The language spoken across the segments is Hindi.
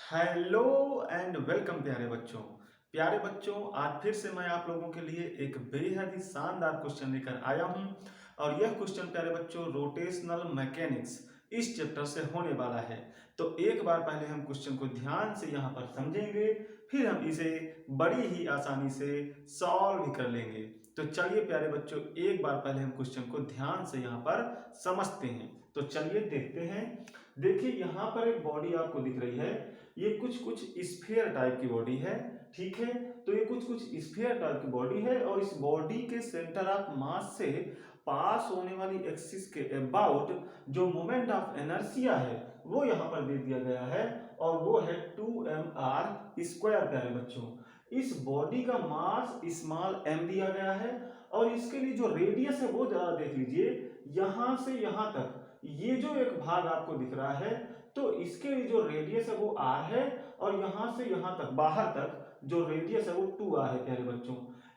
हेलो एंड वेलकम प्यारे बच्चों आज फिर से मैं आप लोगों के लिए एक बेहद ही शानदार क्वेश्चन लेकर आया हूं। और यह क्वेश्चन प्यारे बच्चों रोटेशनल मैकेनिक्स इस चैप्टर से होने वाला है। तो एक बार पहले हम क्वेश्चन को ध्यान से यहाँ पर समझेंगे, फिर हम इसे बड़ी ही आसानी से सॉल्व कर लेंगे। तो चलिए प्यारे बच्चों, एक बार पहले हम क्वेश्चन को ध्यान से यहाँ पर समझते हैं। तो चलिए देखते हैं। देखिए यहाँ पर एक बॉडी आपको दिख रही है। ये कुछ कुछ स्फीयर टाइप की बॉडी है, ठीक है। तो ये कुछ कुछ स्फीयर टाइप की बॉडी है और इस बॉडी के सेंटर ऑफ मास से पास होने वाली एक्सिस के अबाउट जो मोमेंट ऑफ इनर्शिया है वो यहाँ पर दे दिया गया है और वो है 2mr²। प्यारे बच्चों, इस बॉडी का मास स्मॉल m दिया गया है और इसके लिए जो रेडियस है वो जरा देख लीजिए। यहां से यहां तक ये जो एक भाग आपको दिख रहा है, तो इसके लिए जो रेडियस है वो r है और यहां से यहां तक बाहर तक जो रेडियस है वो 2r है। प्यारे बच्चों,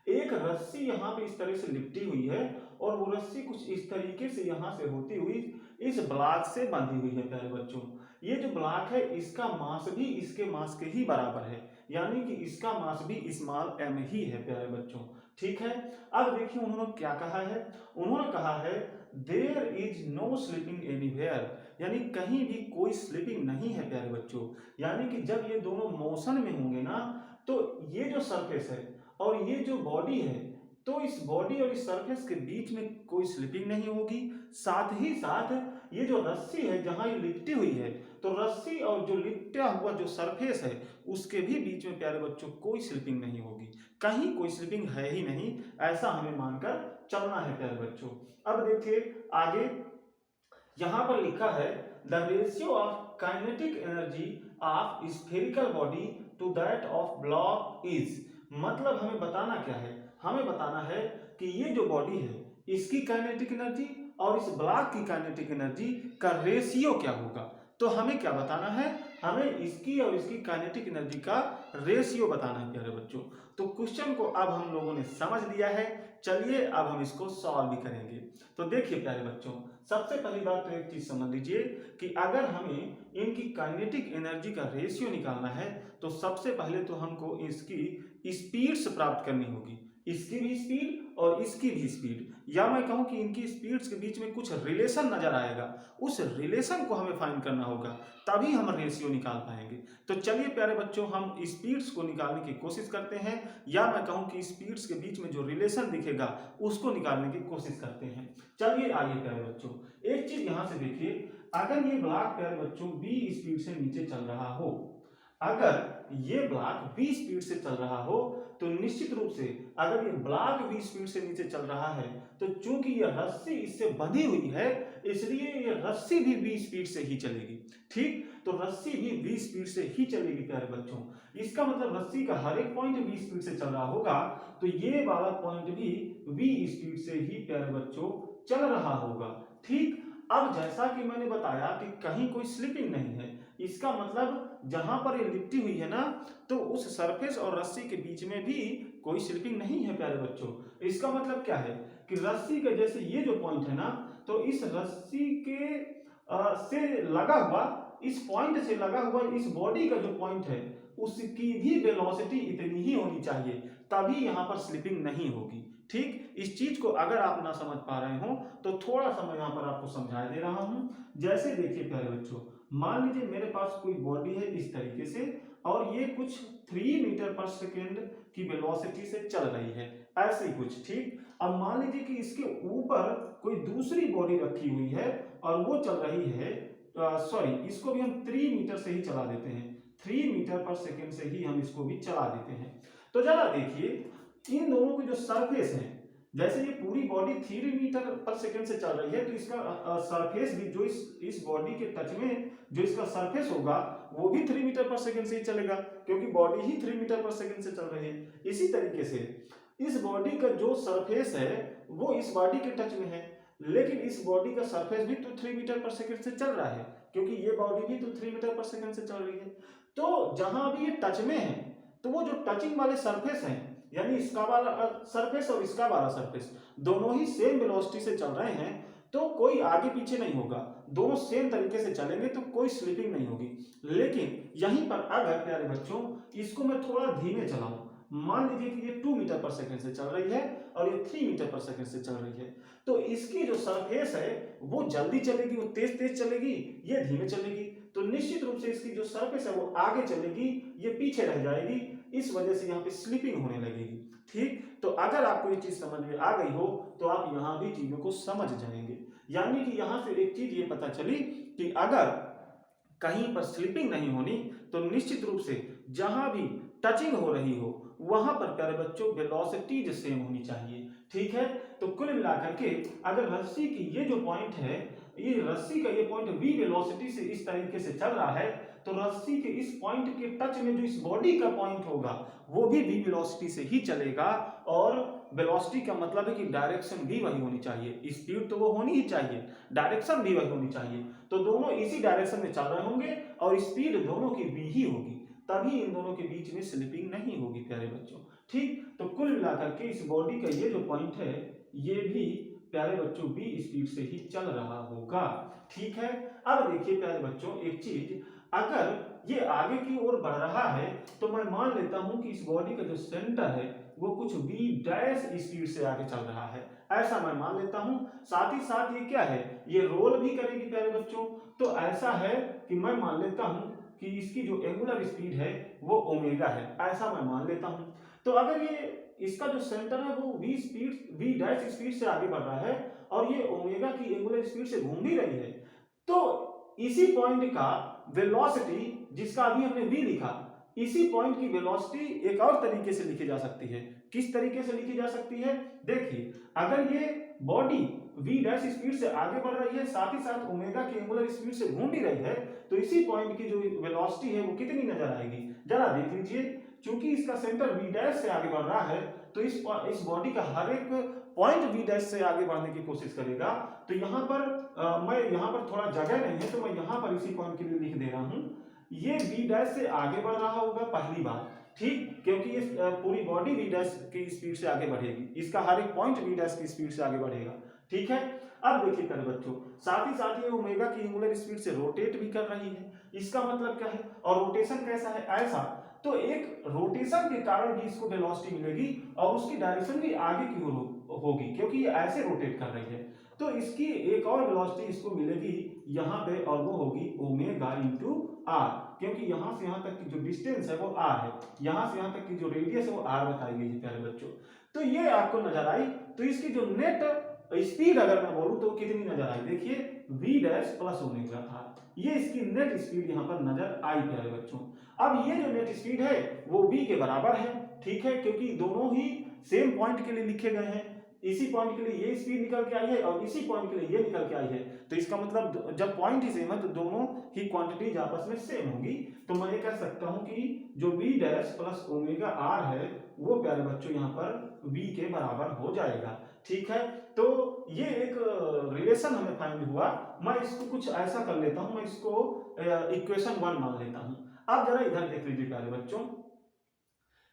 एक रस्सी यहाँ पे इस तरह से लिपटी हुई है और वो रस्सी कुछ इस तरीके से यहां से होती हुई इस ब्लॉक से बंधी हुई है। प्यारे बच्चों, ये जो ब्लॉक है इसका मास भी इसके मास के ही बराबर है, यानी कि इसका मास भी स्मॉल m ही है। प्यारे बच्चों, ठीक है। अब देखिए उन्होंने क्या कहा है। उन्होंने कहा है there is no slipping anywhere, यानी कहीं भी कोई स्लिपिंग नहीं है। प्यारे बच्चों, यानी कि जब ये दोनों मोशन में होंगे ना, तो ये जो सरफेस है और ये जो बॉडी है, तो इस बॉडी और इस सरफेस के बीच में कोई स्लिपिंग नहीं होगी। साथ ही साथ ये जो रस्सी है जहां ये लिपटी हुई है, तो रस्सी और जो लिपटा हुआ जो सरफेस है उसके भी बीच में प्यारे बच्चों कोई स्लिपिंग नहीं होगी। कहीं कोई स्लिपिंग है ही नहीं, ऐसा हमें मानकर चलना है। प्यारे बच्चों, अब देखिए आगे यहां पर लिखा है the ratio of kinetic energy of spherical body to that of block is. मतलब हमें बताना क्या है, हमें बताना है कि ये जो बॉडी है इसकी काइनेटिक एनर्जी और इस ब्लॉक की काइनेटिक एनर्जी का रेशियो क्या होगा। तो हमें क्या बताना है, हमें इसकी और इसकी काइनेटिक एनर्जी का रेशियो बताना है। प्यारे बच्चों, तो क्वेश्चन को अब हम लोगों ने समझ लिया है। चलिए अब हम इसको सॉल्व भी करेंगे। तो देखिए प्यारे बच्चों, सबसे पहली बात तो एक चीज समझ लीजिए कि अगर हमें इनकी काइनेटिक एनर्जी का रेशियो निकालना है तो सबसे पहले तो हमको इसकी स्पीड्स प्राप्त करनी होगी। इसकी भी स्पीड और इसकी भी स्पीड, या मैं कहूं कि इनकी स्पीड्स के बीच में कुछ रिलेशन नजर आएगा, उस रिलेशन को हमें फाइंड करना होगा, तभी हम रेशियो निकाल पाएंगे। तो चलिए प्यारे बच्चों, हम स्पीड्स को निकालने की कोशिश करते हैं, या मैं कहूं कि स्पीड्स के बीच में जो रिलेशन दिखेगा उसको निकालने की कोशिश करते हैं। चलिए आइए प्यारे बच्चों, एक चीज यहां से देखिए। अगर ये ब्लॉक प्यारे बच्चों v स्पीड से नीचे चल रहा हो, अगर ये ब्लॉक v स्पीड से चल रहा हो, तो निश्चित रूप से अगर ये ब्लॉक v स्पीड से नीचे चल रहा है, तो चूंकि ये रस्सी इससे बंधी हुई है, इसलिए ये रस्सी भी v स्पीड से ही चलेगी। ठीक, तो रस्सी भी v स्पीड से ही चलेगी। प्यारे बच्चों, इसका मतलब रस्सी का हर एक पॉइंट v स्पीड से चल रहा होगा, तो ये वाला पॉइंट भी v स्पीड से ही प्यारे बच्चों चल रहा होगा। ठीक, अब जैसा कि मैंने बताया कि कहीं कोई स्लिपिंग नहीं है, इसका मतलब जहां पर ये लिपटी हुई है ना, तो उस सरफेस और रस्सी के बीच में भी कोई स्लिपिंग नहीं है। प्यारे बच्चों, इसका मतलब क्या है कि रस्सी का जैसे ये जो पॉइंट है ना, तो इस रस्सी के से लगा हुआ, इस पॉइंट से लगा हुआ इस बॉडी का जो पॉइंट है उसकी भी वेलोसिटी इतनी ही होनी चाहिए, तभी यहां पर स्लिपिंग नहीं होगी। ठीक, इस चीज को अगर आप ना समझ पा रहे हो तो थोड़ा सा मैं यहां पर आपको समझा दे रहा हूं। जैसे देखिए प्यारे बच्चों, मान लीजिए मेरे पास कोई बॉडी है इस तरीके से और ये कुछ 3 मीटर पर सेकेंड की वेलोसिटी से चल रही है, ऐसे ही कुछ। ठीक, अब मान लीजिए कि इसके ऊपर कोई दूसरी बॉडी रखी हुई है और वो चल रही है, सॉरी, इसको भी हम 3 मीटर से ही चला देते हैं, 3 मीटर पर सेकेंड से ही हम इसको भी चला देते हैं। तो जरा देखिए इन दोनों की जो सरफेस है, जैसे ये पूरी बॉडी 3 मीटर पर सेकेंड से चल रही है, तो इसका सरफेस भी जो इस बॉडी के टच में जो इसका सरफेस होगा वो भी 3 मीटर पर सेकेंड से ही चलेगा, क्योंकि बॉडी ही 3 मीटर पर सेकेंड से चल रही है। इसी तरीके से इस बॉडी का जो सरफेस है वो इस बॉडी के टच में है, लेकिन इस बॉडी का सरफेस भी तो 3 मीटर पर सेकेंड से चल रहा है, क्योंकि ये बॉडी भी तो 3 मीटर पर सेकेंड से चल रही है। तो जहां भी ये टच में है, तो वो जो टचिंग वाले सरफेस हैं, यानी इसका वाला सरफेस और इसका वाला सरफेस दोनों ही सेम वेलोसिटी से चल रहे हैं, तो कोई आगे पीछे नहीं होगा, दोनों सेम तरीके से चलेंगे तो कोई स्लिपिंग नहीं होगी। लेकिन यहीं पर अगर प्यारे बच्चों इसको मैं थोड़ा धीमे चलाऊं, मान लीजिए कि ये 2 मीटर पर सेकंड से चल रही है और ये 3 मीटर पर सेकंड से चल रही है, तो इसकी जो सरफेस है वो जल्दी चलेगी, वो तेज तेज चलेगी, ये धीमे चलेगी। तो निश्चित रूप से इसकी जो सरफेस है वो आगे चलेगी, ये पीछे रह जाएगी, इस वजह से यहाँ पे स्लिपिंग होने लगेगी। ठीक, तो अगर आपको ये चीज समझ में आ गई हो तो आप यहाँ भी चीजों को समझ जाएंगे। यानी कि यहाँ से एक चीज ये पता चली कि अगर कहीं पर स्लिपिंग नहीं होनी तो निश्चित रूप से जहां भी टचिंग हो रही हो वहां पर प्यारे बच्चों वेलोसिटी सेम होनी चाहिए। ठीक है, तो कुल मिलाकर के अगर रस्सी की ये जो पॉइंट है, ये रस्सी का ये पॉइंट v वेलोसिटी से इस तरीके से चल रहा है, तो रस्सी के इस पॉइंट के टच में जो इस बॉडी का पॉइंट होगा वो भी v वेलोसिटी से ही चलेगा। और वेलोसिटी का मतलब है कि डायरेक्शन भी वही होनी चाहिए, स्पीड तो वो होनी ही चाहिए, डायरेक्शन भी वही होनी चाहिए। तो दोनों इसी डायरेक्शन में चल रहे होंगे और स्पीड दोनों की v ही होगी, तभी इन दोनों के बीच में स्लिपिंग नहीं होगी प्यारे बच्चों। ठीक, तो कुल मिलाकर के इस बॉडी का ये जो पॉइंट है ये भी प्यारे बच्चों v स्पीड से ही चल रहा होगा। ठीक है, अब देखिए प्यारे बच्चों एक चीज, अगर ये आगे की ओर बढ़ रहा है तो मैं मान लेता हूं कि इस बॉडी का जो सेंटर है वो कुछ v डैश स्पीड से आगे चल रहा है, ऐसा मैं मान लेता हूं। साथ ही साथ ये क्या है, ये रोल भी करेगी प्यारे बच्चों, तो ऐसा है कि मैं मान लेता हूं कि इसकी जो एंगुलर स्पीड है वो ओमेगा है, ऐसा मैं मान लेता हूं। तो अगर ये इसका जो सेंटर है वो v डैश स्पीड से आगे बढ़ रहा है और ये ओमेगा की एंगुलर स्पीड से घूम भी रही है, तो इसी पॉइंट का वेलोसिटी जिसका अभी हमने v लिखा, इसी पॉइंट की वेलोसिटी एक और तरीके से लिखी जा सकती है। किस तरीके से लिखी जा सकती है, देखिए अगर ये बॉडी v डैश स्पीड से आगे बढ़ रही है साथ ही साथ ओमेगा की एंगुलर स्पीड से घूम भी रही है, तो इसी पॉइंट की जो वेलोसिटी है वो कितनी नजर आएगी, जरा देख लीजिए। चूंकि इसका सेंटर v डैश से आगे बढ़ रहा है तो इस बॉडी का हर एक पॉइंट v डैश से आगे बढ़ने की कोशिश करेगा। तो यहाँ पर मैं यहाँ पर थोड़ा जगह नहीं है तो मैं यहाँ पर इसी पॉइंट के लिए लिख दे रहा हूँ, ये v डैश से आगे बढ़ रहा होगा पहली बार। ठीक, क्योंकि ये पूरी बॉडी v डैश की स्पीड से आगे बढ़ेगी, इसका हर एक पॉइंट v डैश की स्पीड से आगे बढ़ेगा। ठीक है, अब देखिए प्यारे बच्चों साथ ही साथ ये ओमेगा की एंगुलर स्पीड से रोटेट भी कर रही है, इसका मतलब क्या है, और रोटेशन कैसा है, ऐसा, तो एक रोटेशन के कारण भी इसको वेलोसिटी मिलेगी और उसकी डायरेक्शन भी आगे की ओर होगी क्योंकि ये ऐसे रोटेट कर रही है, तो इसकी एक और वेलोसिटी इसको मिलेगी यहाँ पे और वो होगी ओमेगा इंटू आर, क्योंकि यहाँ से यहाँ तक की जो डिस्टेंस है वो आर है, यहाँ से यहाँ तक की जो रेडियस है वो आर बताई गई है प्यारे बच्चों। तो ये आपको नजर आई, तो इसकी जो नेट स्पीड अगर मैं बोलूं तो कितनी नजर आई, देखिए v dash plus omega r, ये इसकी नेट स्पीड यहाँ पर नजर आई प्यारे बच्चों। अब ये जो नेट स्पीड है वो v के बराबर है। ठीक है, क्योंकि दोनों ही सेम पॉइंट के लिए लिखे गए हैं, इसी पॉइंट के लिए ये स्पीड निकल के आई है और इसी पॉइंट के लिए ये निकल के आई है, तो इसका मतलब जब पॉइंट ही सेम है तो दोनों ही क्वांटिटीज आपस में सेम होगी। तो मैं ये कह सकता हूं कि जो v dash plus omega r है वो प्यारे बच्चों यहाँ पर v के बराबर हो जाएगा। ठीक है, तो ये एक रिलेशन हमें फाइंड हुआ, मैं इसको कुछ ऐसा कर लेता हूं, मैं इसको इक्वेशन 1 मान लेता हूं। अब जरा इधर देख लीजिए प्यारे बच्चों,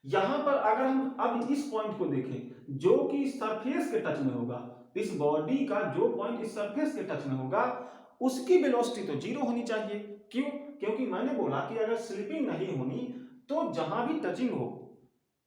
यहां पर अगर हम अब इस पॉइंट को देखें जो कि सरफेस के टच में होगा, इस बॉडी का जो पॉइंट इस सरफेस के टच में होगा उसकी वेलोसिटी तो जीरो होनी चाहिए। क्यों, क्योंकि मैंने बोला कि अगर स्लिपिंग नहीं होनी तो जहां भी टचिंग हो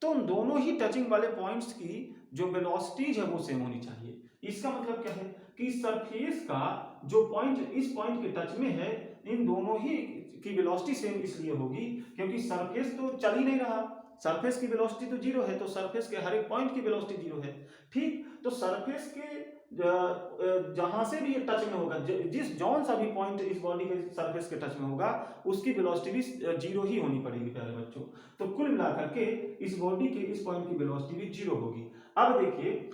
तो उन दोनों ही टचिंग वाले पॉइंट्स की जो वेलोसिटीज है वो सेम होनी चाहिए। इसका मतलब क्या है कि सरफेस का जो पॉइंट इस पॉइंट के टच में है इन दोनों ही की वेलोसिटी सेम इसलिए होगी क्योंकि सरफेस तो चल ही नहीं रहा, सरफेस की वेलोसिटी तो जीरो है, तो सरफेस के हर एक पॉइंट की वेलोसिटी जीरो है। ठीक, तो सरफेस के जहां से भी ये टच में होगा, जिस जौन सा भी पॉइंट इस बॉडी के सरफेस के टच में होगा उसकी वेलोसिटी भी जीरो ही होनी पड़ेगी प्यारे बच्चों। तो कुल मिलाकर के इस बॉडी के इस पॉइंट की वेलोसिटी भी जीरो होगी। अब देखिए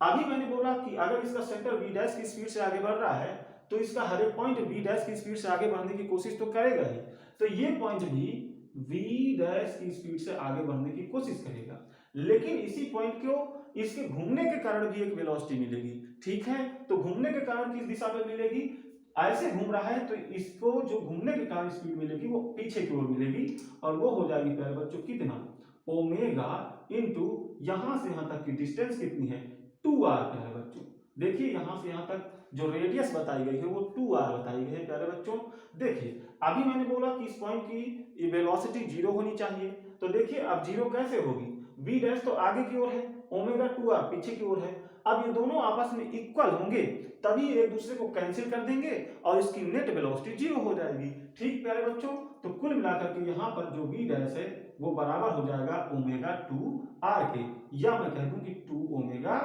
अभी मैंने बोला कि अगर इसका सेंटर v डैश की स्पीड से आगे बढ़ रहा है तो इसका हर एक पॉइंट v डैश की स्पीड से आगे बढ़ने की कोशिश तो करेगा ही, तो ये पॉइंट भी v डैश की स्पीड से आगे बढ़ने की कोशिश करेगा, लेकिन इसी पॉइंट को इसके घूमने के कारण भी एक वेलोसिटी मिलेगी। ठीक है, तो घूमने के कारण किस दिशा में मिलेगी, ऐसे घूम रहा है तो इसको जो घूमने के कारण स्पीड मिलेगी वो पीछे की ओर मिलेगी और वो हो जाएगी प्यारे बच्चों कितना, ओमेगा इंटू यहां से यहां तक की डिस्टेंस कितनी है 2r प्यारे बच्चों। देखिए यहां से यहां तक जो रेडियस बताई गई है वो 2r बताई गई है प्यारे बच्चों। देखिए अभी मैंने बोला कि इस पॉइंट की वेलोसिटी 0 होनी चाहिए, तो देखिए अब 0 कैसे होगी, v डैश तो आगे की ओर है, ओमेगा 2r पीछे की ओर है। अब ये दोनों आपस में इक्वल होंगे तभी एक दूसरे को कैंसिल कर देंगे और इसकी नेट वेलोसिटी 0 हो जाएगी। ठीक प्यारे बच्चों, तो कुल मिलाकर के यहाँ पर जो v डैश है वो बराबर हो जाएगा ओमेगा 2r के, या मैं कह दूं कि 2 ओमेगा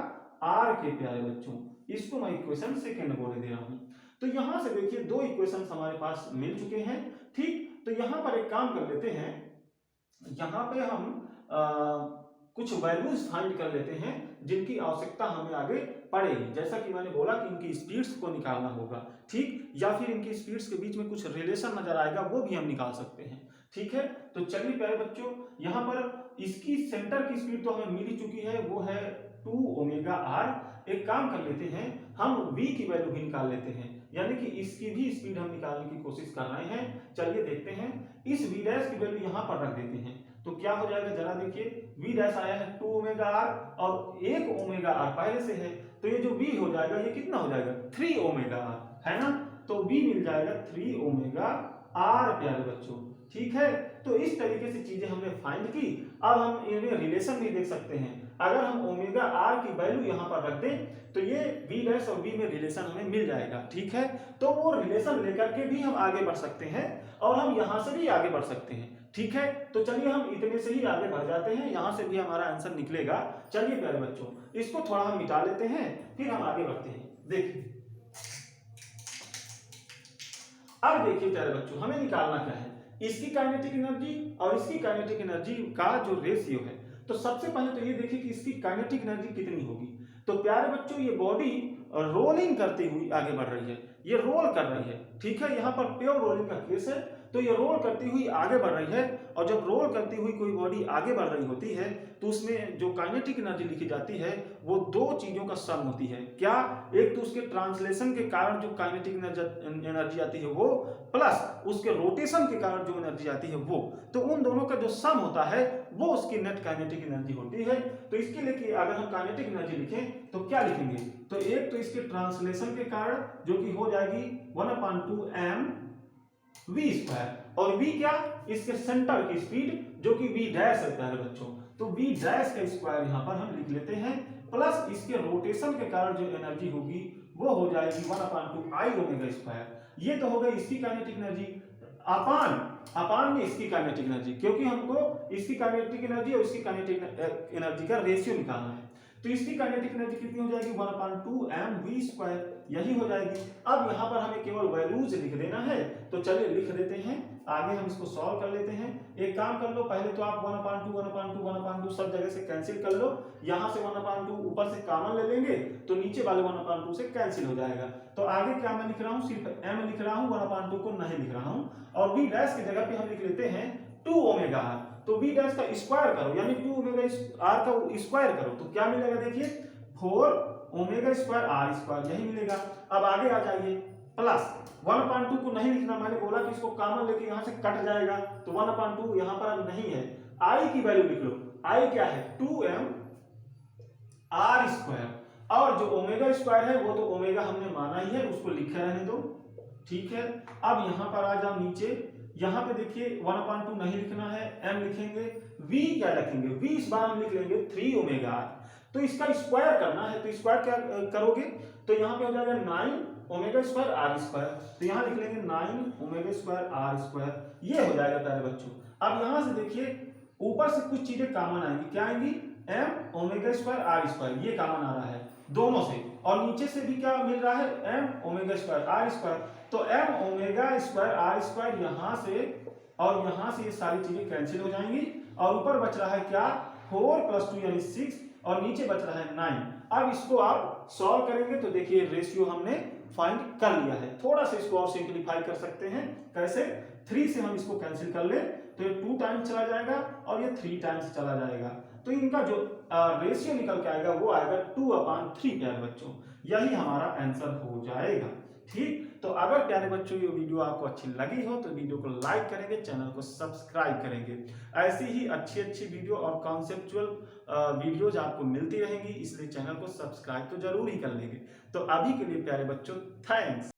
r के प्यारे बच्चों। इसको मैं इक्वेशन सेकंड बोले दे रहा हूं। तो यहां से देखिए दो इक्वेशन हमारे पास मिल चुके हैं। ठीक, तो यहां पर एक काम कर लेते हैं, यहां पे हम कुछ वैल्यूज फाइंड कर लेते हैं जिनकी आवश्यकता हमें आगे पड़ेगी। जैसा कि मैंने बोला कि इनकी स्पीड्स को निकालना होगा, ठीक, या फिर इनकी स्पीड्स के बीच में कुछ रिलेशन नजर आएगा वो भी हम निकाल सकते हैं। ठीक है, तो चलिए प्यारे बच्चों, यहाँ पर इसकी सेंटर की स्पीड तो हमें मिल ही चुकी है, वो है 2 ओमेगा r। एक काम कर लेते हैं, हम v की वैल्यू भी निकाल लेते हैं, यानी कि इसकी भी स्पीड हम निकालने की कोशिश कर रहे हैं। चलिए देखते हैं, इस v डैश की वैल्यू यहाँ पर रख देते हैं तो क्या हो जाएगा जरा देखिए, v डैश आया है 2 ओमेगा r और 1 ओमेगा r पहले से है, तो ये जो v हो जाएगा ये कितना हो जाएगा 3 ओमेगा r, है ना। तो v मिल जाएगा 3 ओमेगा r प्यारे बच्चों। ठीक है, तो इस तरीके से चीजें हमने फाइंड की। अब हम इनमें रिलेशन भी देख सकते हैं, अगर हम ओमेगा r की वैल्यू यहाँ पर रख दें तो ये v डैश और v में रिलेशन हमें मिल जाएगा। ठीक है, तो वो रिलेशन लेकर के भी हम आगे बढ़ सकते हैं और हम यहाँ से भी आगे बढ़ सकते हैं। ठीक है, तो चलिए हम इतने से ही आगे बढ़ जाते हैं, यहां से भी हमारा आंसर निकलेगा। चलिए प्यारे बच्चों, इसको थोड़ा हम मिटा लेते हैं फिर हम आगे बढ़ते हैं। देखिए अब देखिए प्यारे बच्चों, हमें निकालना क्या है, इसकी काइनेटिक एनर्जी और इसकी काइनेटिक एनर्जी का जो रेशियो है। तो सबसे पहले तो ये देखिए कि इसकी काइनेटिक एनर्जी कितनी होगी। तो प्यारे बच्चों, ये बॉडी रोलिंग करती हुई आगे बढ़ रही है, ये रोल कर रही है। ठीक है, यहाँ पर प्योर रोलिंग का केस है, तो ये रोल करती हुई आगे बढ़ रही है। और जब रोल करती हुई कोई बॉडी आगे बढ़ रही होती है तो उसमें जो काइनेटिक एनर्जी लिखी जाती है वो दो चीजों का सम होती है। क्या, एक तो उसके ट्रांसलेशन के कारण जो काइनेटिक एनर्जी आती है वो, प्लस उसके रोटेशन के कारण जो एनर्जी आती है वो, तो उन दोनों का जो सम होता है वो उसकी नेट काइनेटिक एनर्जी होती है। तो इसके लिए कि अगर हम काइनेटिक एनर्जी लिखें तो क्या लिखेंगे, तो एक तो इसके ट्रांसलेशन के कारण जो कि हो जाएगी 1/2 m v स्क्वायर, और v क्या, इसके सेंटर की स्पीड जो कि v डैश है प्यारे बच्चों, तो v डैश का स्क्वायर यहाँ पर हम लिख लेते हैं, प्लस इसके रोटेशन के कारण जो एनर्जी होगी वो हो जाएगी 1/2 I ओमेगा स्क्वायर। ये तो हो गई इसकी काइनेटिक एनर्जी, अपान में इसकी काइनेटिक एनर्जी, क्योंकि हमको इसकी काइनेटिक एनर्जी और इसकी काइनेटिक एनर्जी का रेशियो निकालना है। तो इसकी काइनेटिक एनर्जी कितनी हो जाएगी 1/2 m v स्क्वायर, यही हो जाएगी। अब यहाँ पर हमें केवल वैल्यूज लिख देना है, तो चलिए लिख देते हैं, आगे हम इसको सॉल्व कर लेते हैं। एक काम कर लो, पहले तो आप 1/2 सब जगह से कैंसिल कर लो, यहाँ से 1/2 ऊपर से कॉमन ले लेंगे तो नीचे वाले 1/2 से कैंसिल हो जाएगा। तो आगे क्या मैं लिख रहा हूँ, सिर्फ m लिख रहा हूँ, 1/2 को नहीं लिख रहा हूँ, और v डैश की जगह पे हम लिख लेते हैं 2 ओमेगा r। तो v डैश का स्क्वायर करो, यानी 2 ओमेगा r का स्क्वायर करो, तो क्या मिलेगा देखिए 4 ओमेगा स्क्वायर r स्क्वायर, यही मिलेगा। अब आगे आ जाइए, प्लस 1/2 को नहीं लिखना, मैंने बोला कि इसको कॉमन लेके यहाँ से कट जाएगा, तो 1/2 यहाँ पर अब नहीं है, i की वैल्यू लिख लो, i क्या है 2m r स्क्वायर, और जो ओमेगा स्क्वायर है वो तो ओमेगा हमने माना ही है, उसको लिखे रहने दो। ठीक है, अब यहाँ पर आ जाओ नीचे, यहाँ पे देखिए 1/2 नहीं लिखना है, m लिखेंगे, v क्या रखेंगे, v इस बार हम लिख लेंगे 3 ओमेगा r। तो इसका स्क्वायर करना है, तो स्क्वायर क्या करोगे, तो यहाँ पे हो जाएगा 9 ओमेगा स्क्वायर r स्क्वायर, तो यहाँ लिख लेंगे 9 ओमेगा स्क्वायर r स्क्वायर, ये हो जाएगा प्यारे बच्चों। अब यहाँ से देखिए ऊपर से कुछ चीजें कॉमन आएंगी, क्या आएंगी, m omega square r square, ये कॉमन आ रहा है दोनों से, और नीचे से भी क्या मिल रहा है m omega square r square, तो m omega square r square यहाँ से और यहाँ से ये सारी चीजें कैंसिल हो जाएंगी, और ऊपर बच रहा है क्या 4 + 2 यानी 6, और नीचे बच रहा है 9। अब इसको आप सॉल्व करेंगे तो देखिए रेशियो हमने फाइंड कर लिया है। थोड़ा सा इसको और सिंप्लीफाई कर सकते हैं, कैसे, 3 से हम इसको कैंसिल कर ले तो ये 2 टाइम्स चला जाएगा और ये 3 टाइम्स चला जाएगा, तो इनका जो रेशियो निकल के आएगा वो आएगा 2/3 प्यारे बच्चों, यही हमारा आंसर हो जाएगा। ठीक, तो अगर प्यारे बच्चों ये वीडियो आपको अच्छी लगी हो तो वीडियो को लाइक करेंगे, चैनल को सब्सक्राइब करेंगे। ऐसी ही अच्छी अच्छी वीडियो और कॉन्सेप्चुअल वीडियोज आपको मिलती रहेंगी, इसलिए चैनल को सब्सक्राइब तो जरूर ही कर लेंगे। तो अभी के लिए प्यारे बच्चों, थैंक्स।